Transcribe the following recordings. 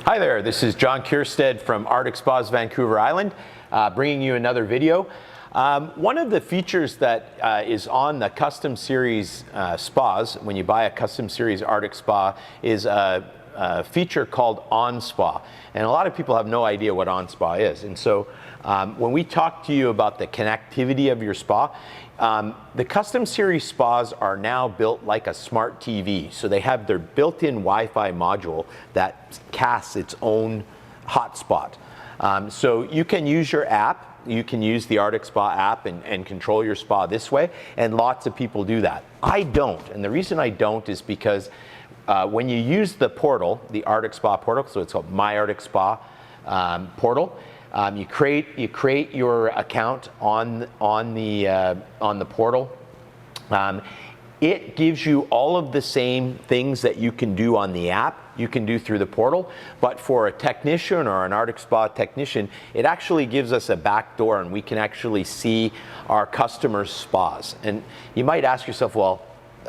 Hi there, this is John Kierstead from Arctic Spas Vancouver Island, bringing you another video. One of the features that is on the custom series spas, when you buy a custom series Arctic Spa, is a feature called OnSpa. And a lot of people have no idea what OnSpa is. And so when we talk to you about the connectivity of your spa, the custom series spas are now built like a smart TV. So they have their built-in Wi-Fi module that casts its own hotspot. So you can use your app. You can use the Arctic Spa app and control your spa this way, and lots of people do that. I don't, and the reason I don't is because when you use the portal, the Arctic Spa portal, so it's called My Arctic Spa portal, you create your account on the portal. It gives you all of the same things that you can do on the app, you can do through the portal, but for a technician or an Arctic Spa technician, it actually gives us a back door and we can actually see our customers' spas. And you might ask yourself, well,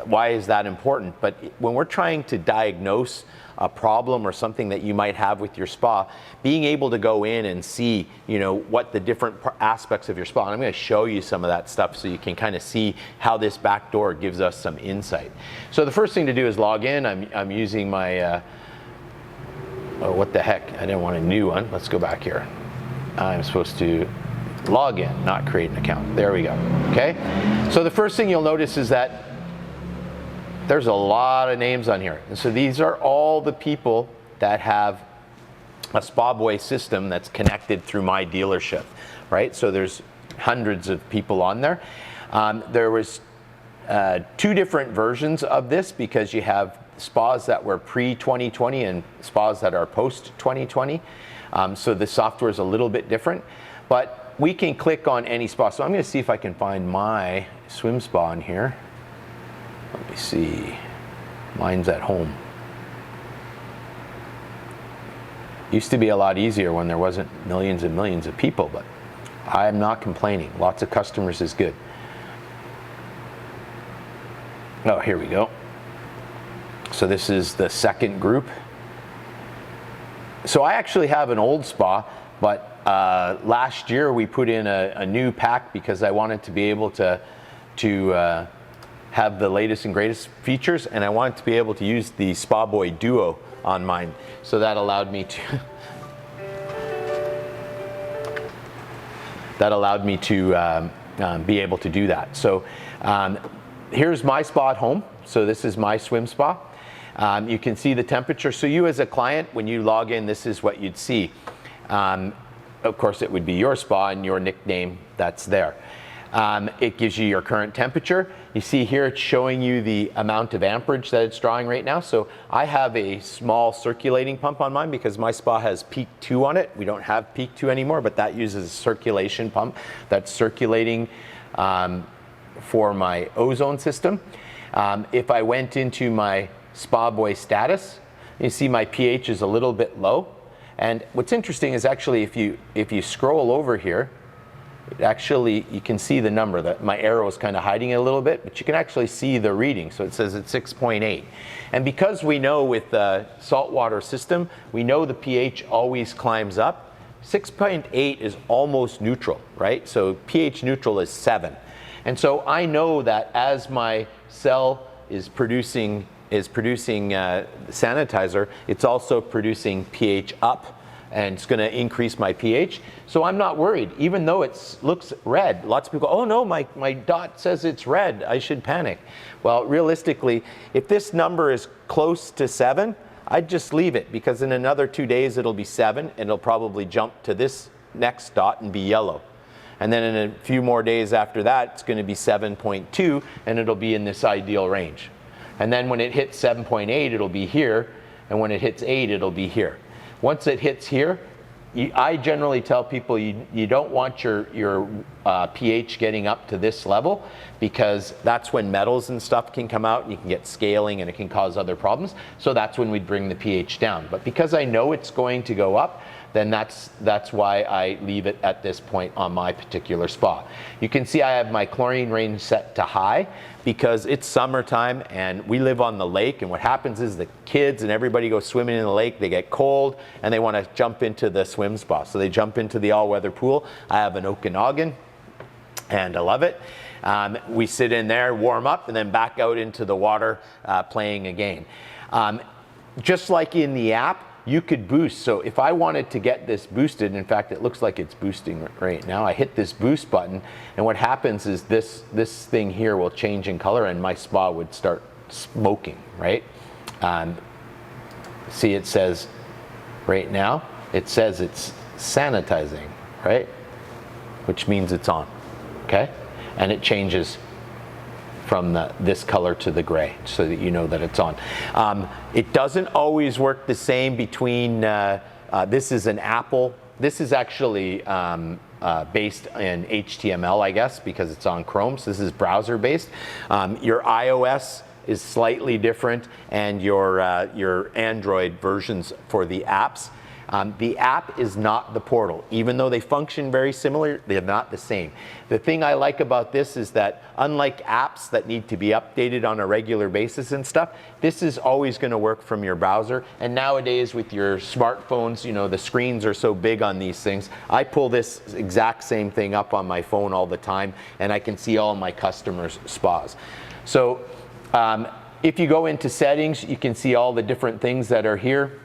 why is that important? But when we're trying to diagnose a problem or something that you might have with your spa, being able to go in and see, what the different aspects of your spa, and I'm going to show you some of that stuff so you can kind of see how this back door gives us some insight. So the first thing to do is log in. I'm using my, oh, what the heck, I didn't want a new one. Let's go back here. I'm supposed to log in, not create an account. There we go, okay? So the first thing you'll notice is that there's a lot of names on here. And so these are all the people that have a Spa Boy system that's connected through my dealership, right? So there's hundreds of people on there. There was two different versions of this because you have spas that were pre-2020 and spas that are post-2020. So the software is a little bit different, but we can click on any spa. So I'm gonna see if I can find my swim spa in here. Let me see, mine's at home. Used to be a lot easier when there wasn't millions and millions of people, but I am not complaining. Lots of customers is good. Oh, here we go. So this is the second group. So I actually have an old spa, but last year we put in a new pack because I wanted to be able to have the latest and greatest features, and I wanted to be able to use the Spa Boy Duo on mine. So that allowed me to be able to do that. So here's my spa at home. So this is my swim spa. You can see the temperature. So you as a client, when you log in, this is what you'd see. Of course, it would be your spa and your nickname that's there. It gives you your current temperature. You see here it's showing you the amount of amperage that it's drawing right now. So I have a small circulating pump on mine because my spa has peak 2 on it. We don't have peak 2 anymore, but that uses a circulation pump that's circulating for my ozone system. If I went into my Spa Boy status, you see my pH is a little bit low. And what's interesting is actually if you scroll over here, actually you can see the number. That my arrow is kind of hiding it a little bit, but you can actually see the reading. So it says it's 6.8. And because we know with the saltwater system, we know the pH always climbs up. 6.8 is almost neutral, right? So pH neutral is 7. And so I know that as my cell is producing sanitizer, it's also producing pH up, and it's going to increase my pH. So I'm not worried, even though it looks red. Lots of people go, oh no, my dot says it's red, I should panic. Well, realistically, if this number is close to 7, I'd just leave it, because in another 2 days it'll be 7, and it'll probably jump to this next dot and be yellow. And then in a few more days after that, it's going to be 7.2, and it'll be in this ideal range. And then when it hits 7.8, it'll be here, and when it hits 8, it'll be here. Once it hits here, I generally tell people you don't want your pH getting up to this level, because that's when metals and stuff can come out and you can get scaling and it can cause other problems. So that's when we'd bring the pH down. But because I know it's going to go up, then that's why I leave it at this point on my particular spa. You can see I have my chlorine range set to high because it's summertime and we live on the lake, and what happens is the kids and everybody go swimming in the lake, they get cold and they want to jump into the swim spa. So they jump into the all-weather pool. I have an Okanagan and I love it. We sit in there, warm up, and then back out into the water playing again. Just like in the app, you could boost. So if I wanted to get this boosted, in fact, it looks like it's boosting right now. I hit this boost button, and what happens is this thing here will change in color, and my spa would start smoking, right? See, it says right now, it says it's sanitizing, right? Which means it's on, okay? And it changes from this color to the gray so that you know that it's on. It doesn't always work the same between, this is an Apple, this is actually based in HTML, I guess, because it's on Chrome, so this is browser based. Your iOS is slightly different, and your Android versions for the apps. The app is not the portal. Even though they function very similar, they're not the same. The thing I like about this is that unlike apps that need to be updated on a regular basis and stuff, this is always going to work from your browser. And nowadays with your smartphones, you know, the screens are so big on these things. I pull this exact same thing up on my phone all the time, and I can see all my customers' spas. So if you go into settings, you can see all the different things that are here.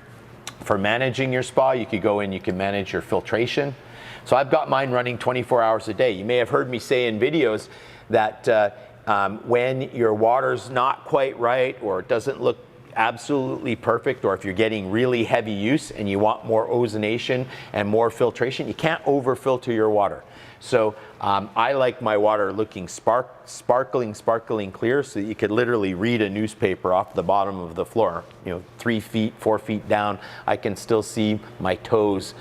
For managing your spa, you could go in, you can manage your filtration. So I've got mine running 24 hours a day. You may have heard me say in videos that when your water's not quite right, or it doesn't look absolutely perfect, or if you're getting really heavy use and you want more ozonation and more filtration, you can't over filter your water. So I like my water looking sparkling clear, so that you could literally read a newspaper off the bottom of the floor. You know, 3 feet, 4 feet down, I can still see my toes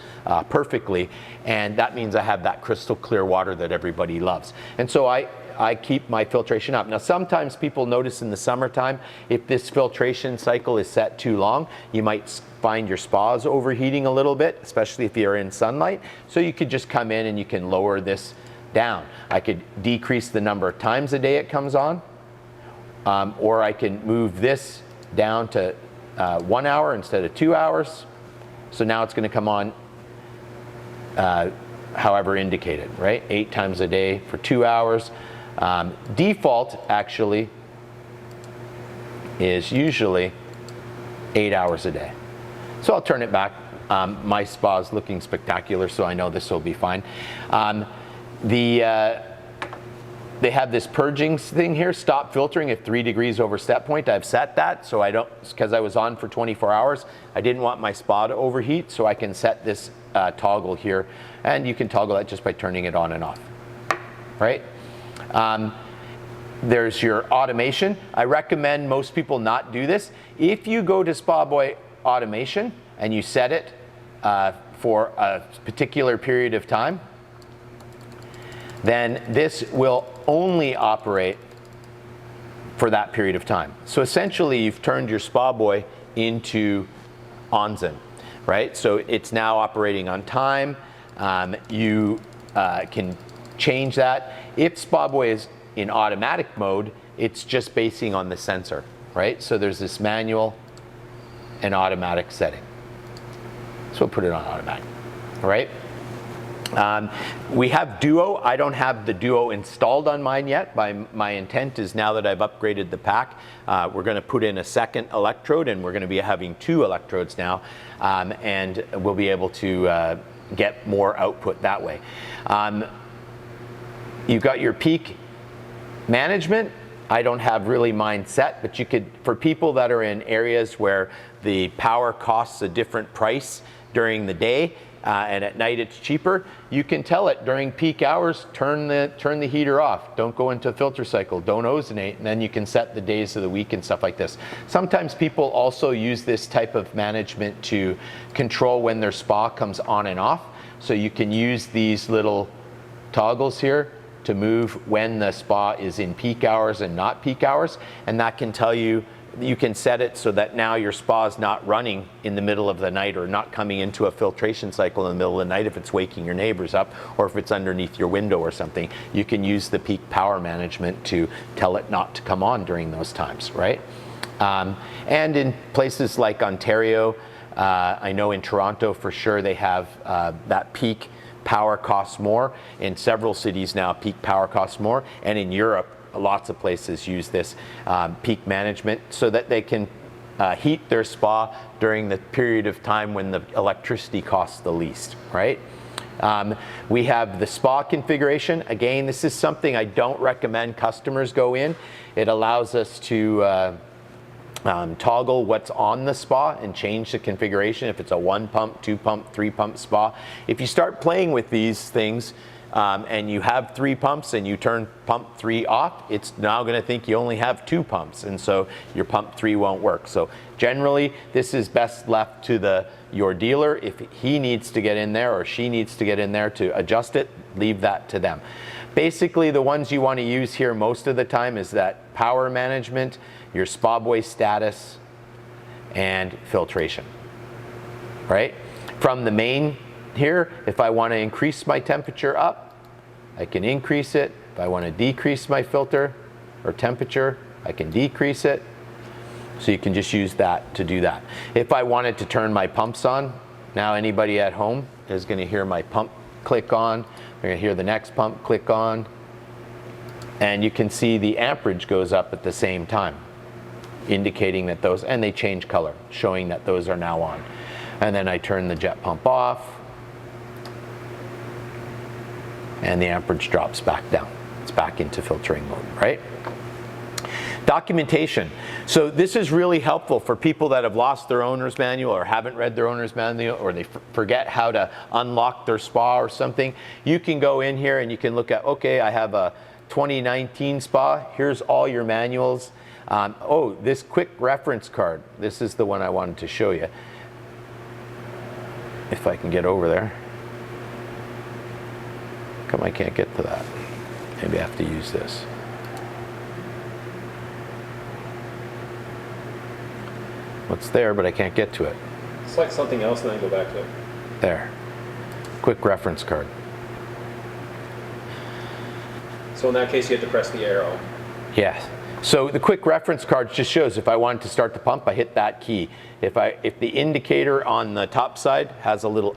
perfectly, and that means I have that crystal clear water that everybody loves. And so I keep my filtration up. Now sometimes people notice in the summertime, if this filtration cycle is set too long, you might find your spas overheating a little bit, especially if you're in sunlight. So you could just come in and you can lower this down. I could decrease the number of times a day it comes on, or I can move this down to 1 hour instead of 2 hours. So now it's going to come on however indicated, right? 8 times a day for 2 hours. Default actually is usually 8 hours a day. So I'll turn it back. My spa is looking spectacular, so I know this will be fine. They have this purging thing here, stop filtering if 3 degrees over set point. I've set that, so I don't, because I was on for 24 hours. I didn't want my spa to overheat, so I can set this toggle here, and you can toggle that just by turning it on and off, right? There's your automation. I recommend most people not do this. If you go to Spa Boy automation and you set it for a particular period of time, then this will only operate for that period of time. So essentially you've turned your Spa Boy into Onsen, right? So it's now operating on time. You can change that. If Spa Boy is in automatic mode, it's just basing on the sensor, right? So there's this manual and automatic setting. So we'll put it on automatic, all right? We have Duo. I don't have the Duo installed on mine yet. My intent is, now that I've upgraded the pack, we're going to put in a second electrode, and we're going to be having 2 electrodes now, and we'll be able to get more output that way. You've got your peak management. I don't have really mine set, but you could, for people that are in areas where the power costs a different price during the day, and at night it's cheaper, you can tell it during peak hours, turn the heater off, don't go into a filter cycle, don't ozonate, and then you can set the days of the week and stuff like this. Sometimes people also use this type of management to control when their spa comes on and off. So you can use these little toggles here to move when the spa is in peak hours and not peak hours, and that can tell you you can set it so that now your spa is not running in the middle of the night or not coming into a filtration cycle in the middle of the night if it's waking your neighbors up or if it's underneath your window or something. You can use the peak power management to tell it not to come on during those times, right? And in places like Ontario, I know in Toronto for sure they have that peak power costs more. In several cities now, peak power costs more. And in Europe, lots of places use this peak management so that they can heat their spa during the period of time when the electricity costs the least, right? We have the spa configuration. Again, this is something I don't recommend customers go in. It allows us to toggle what's on the spa and change the configuration if it's a 1 pump, 2 pump, 3 pump spa. If you start playing with these things and you have 3 pumps and you turn pump 3 off, it's now going to think you only have 2 pumps, and so your pump 3 won't work. So generally this is best left to your dealer. If he needs to get in there or she needs to get in there to adjust it, leave that to them. Basically the ones you want to use here most of the time is that power management, your spa boy status, and filtration, right? From the main here, if I want to increase my temperature up, I can increase it. If I want to decrease my filter or temperature, I can decrease it. So you can just use that to do that. If I wanted to turn my pumps on, now anybody at home is going to hear my pump click on. They're going to hear the next pump click on. And you can see the amperage goes up at the same time, indicating that those, and they change color, showing that those are now on. And then I turn the jet pump off, and the amperage drops back down. It's back into filtering mode, right? Documentation. So this is really helpful for people that have lost their owner's manual or haven't read their owner's manual, or they forget how to unlock their spa or something. You can go in here and you can look at, okay, I have a 2019 spa. Here's all your manuals. Oh, this quick reference card. This is the one I wanted to show you. If I can get over there. Come, I can't get to that. Maybe I have to use this. What's there, but I can't get to it. Select something else and then go back to it. There. Quick reference card. So in that case, you have to press the arrow. Yes. So the quick reference card just shows if I wanted to start the pump, I hit that key. If the indicator on the top side has a little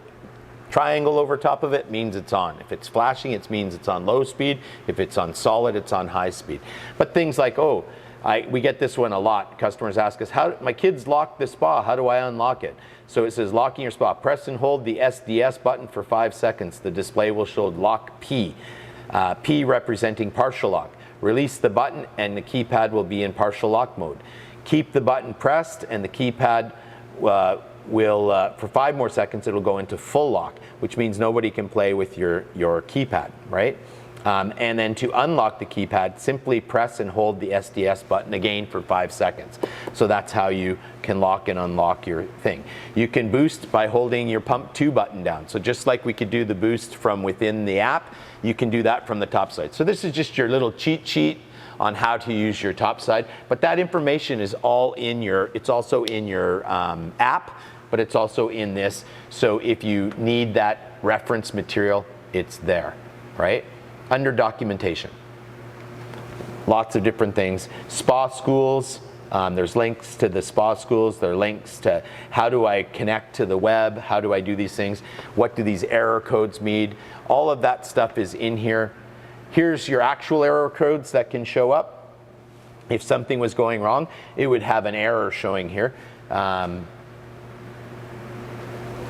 triangle over top of it, means it's on. If it's flashing, it means it's on low speed. If it's on solid, it's on high speed. But things like, oh, we get this one a lot. Customers ask us, how my kids locked the spa, how do I unlock it? So it says locking your spa. Press and hold the SDS button for 5 seconds. The display will show lock P. P representing partial lock. Release the button and the keypad will be in partial lock mode. Keep the button pressed and the keypad will, for 5 more seconds, it'll go into full lock, which means nobody can play with your keypad, right? And then to unlock the keypad, simply press and hold the SDS button again for 5 seconds. So that's how you can lock and unlock your thing. You can boost by holding your pump 2 button down. So just like we could do the boost from within the app, you can do that from the top side. So this is just your little cheat sheet on how to use your top side. But that information is all in it's also in your app, but it's also in this. So if you need that reference material, it's there, right? Under documentation. Lots of different things. Spa schools, there's links to the spa schools. There are links to how do I connect to the web, how do I do these things, what do these error codes mean. All of that stuff is in here. Here's your actual error codes that can show up. If something was going wrong, it would have an error showing here. And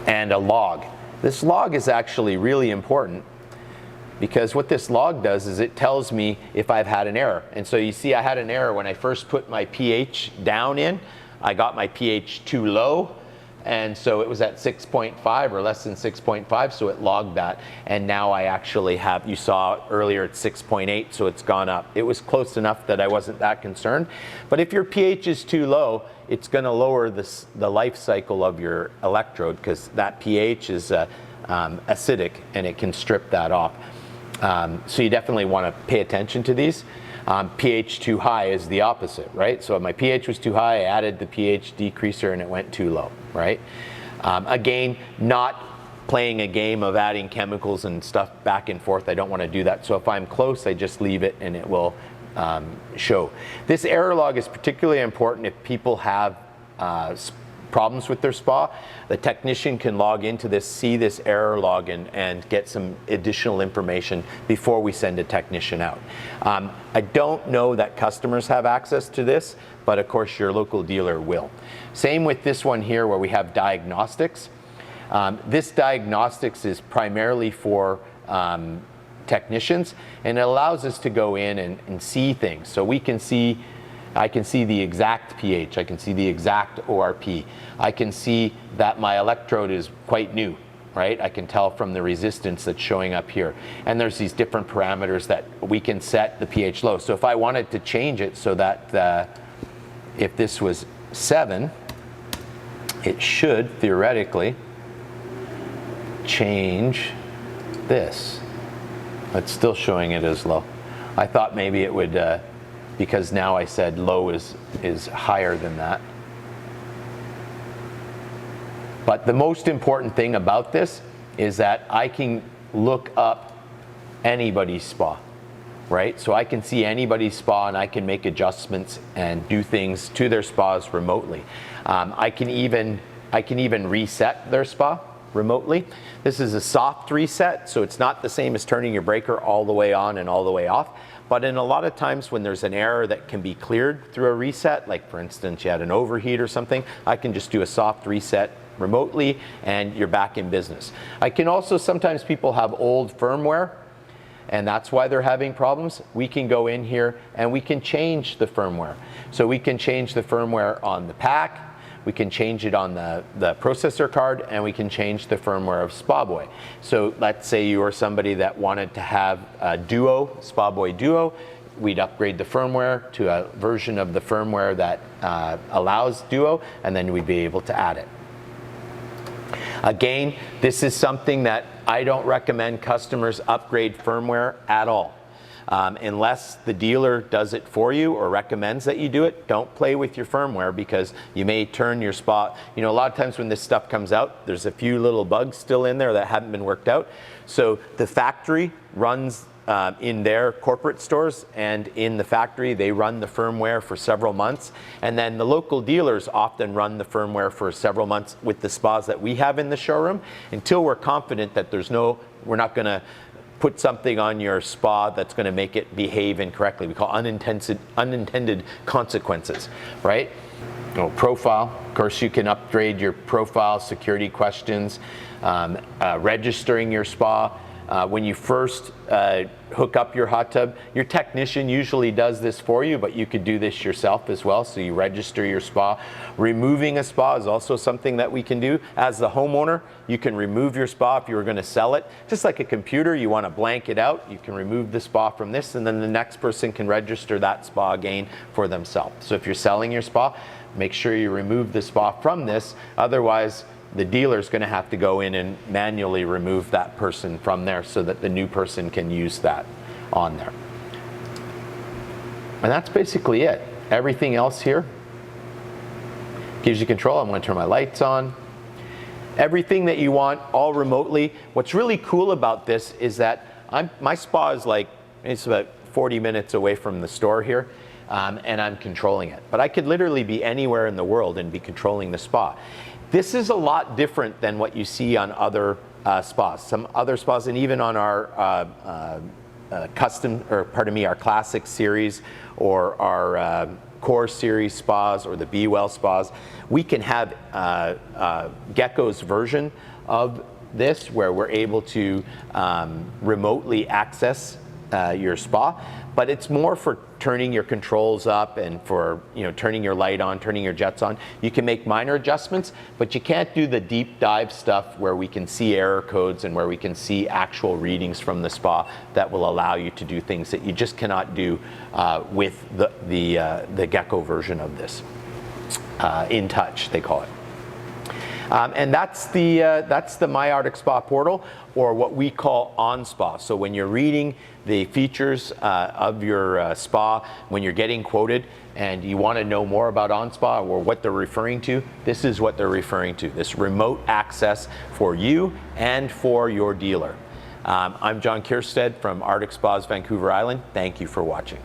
a log. This log is actually really important, because what this log does is it tells me if I've had an error. And so you see I had an error when I first put my pH down in. I got my pH too low, and so it was at 6.5 or less than 6.5, so it logged that. And now I actually have, you saw earlier it's 6.8, so it's gone up. It was close enough that I wasn't that concerned. But if your pH is too low, it's going to lower the life cycle of your electrode, because that pH is acidic and it can strip that off. So you definitely want to pay attention to these. pH too high is the opposite, right? So if my pH was too high, I added the pH decreaser and it went too low, right? Again, not playing a game of adding chemicals and stuff back and forth. I don't want to do that. So if I'm close, I just leave it and it will show. This error log is particularly important if people have problems with their spa. The technician can log into this, see this error log, and get some additional information before we send a technician out. I don't know that customers have access to this, but of course your local dealer will. Same with this one here where we have diagnostics. This diagnostics is primarily for technicians, and it allows us to go in and see things. So we can see, I can see the exact pH, I can see the exact ORP, I can see that my electrode is quite new, right? I can tell from the resistance that's showing up here. And there's these different parameters that we can set the pH low. So if I wanted to change it so that if this was 7, it should theoretically change this. It's still showing it as low. I thought maybe it would, because now I said low is higher than that. But the most important thing about this is that I can look up anybody's spa, right? So I can see anybody's spa and I can make adjustments and do things to their spas remotely. I can even reset their spa remotely. This is a soft reset, so it's not the same as turning your breaker all the way on and all the way off. But in a lot of times when there's an error that can be cleared through a reset, like for instance you had an overheat or something, I can just do a soft reset remotely and you're back in business. I can also, sometimes people have old firmware and that's why they're having problems. We can go in here and we can change the firmware. So we can change the firmware on the pack, we can change it on the processor card, and we can change the firmware of SpaBoy. So let's say you are somebody that wanted to have a Duo, SpaBoy Duo. We'd upgrade the firmware to a version of the firmware that allows Duo, and then we'd be able to add it. Again, this is something that I don't recommend customers upgrade firmware at all. Unless the dealer does it for you or recommends that you do it, don't play with your firmware because you may turn your spa. You know, a lot of times when this stuff comes out, there's a few little bugs still in there that haven't been worked out. So the factory runs in their corporate stores, and in the factory they run the firmware for several months, and then the local dealers often run the firmware for several months with the spas that we have in the showroom until we're confident that we're not going to put something on your spa that's going to make it behave incorrectly. We call unintended consequences, right? Profile, of course you can upgrade your profile, security questions, registering your spa. When you first hook up your hot tub, your technician usually does this for you, but you could do this yourself as well. So you register your spa. Removing a spa is also something that we can do. As the homeowner, you can remove your spa if you were going to sell it. Just like a computer, you want to blank it out, you can remove the spa from this, and then the next person can register that spa again for themselves. So if you're selling your spa, make sure you remove the spa from this. Otherwise, the dealer's going to have to go in and manually remove that person from there so that the new person can use that on there. And that's basically it. Everything else here gives you control. I'm going to turn my lights on. Everything that you want, all remotely. What's really cool about this is that my spa is it's about 40 minutes away from the store here, and I'm controlling it. But I could literally be anywhere in the world and be controlling the spa. This is a lot different than what you see on other spas. Some other spas, and even on our our Classic series or our Core series spas or the Be Well spas, we can have Gecko's version of this where we're able to remotely access your spa, but it's more for turning your controls up and for turning your light on, turning your jets on. You can make minor adjustments, but you can't do the deep dive stuff where we can see error codes and where we can see actual readings from the spa that will allow you to do things that you just cannot do with the Gecko version of this. In Touch, they call it. And that's the My Arctic Spa portal, or what we call OnSpa. So when you're reading the features of your spa when you're getting quoted and you want to know more about OnSpa or what they're referring to, this is what they're referring to, this remote access for you and for your dealer. I'm John Kierstead from Arctic Spas, Vancouver Island. Thank you for watching.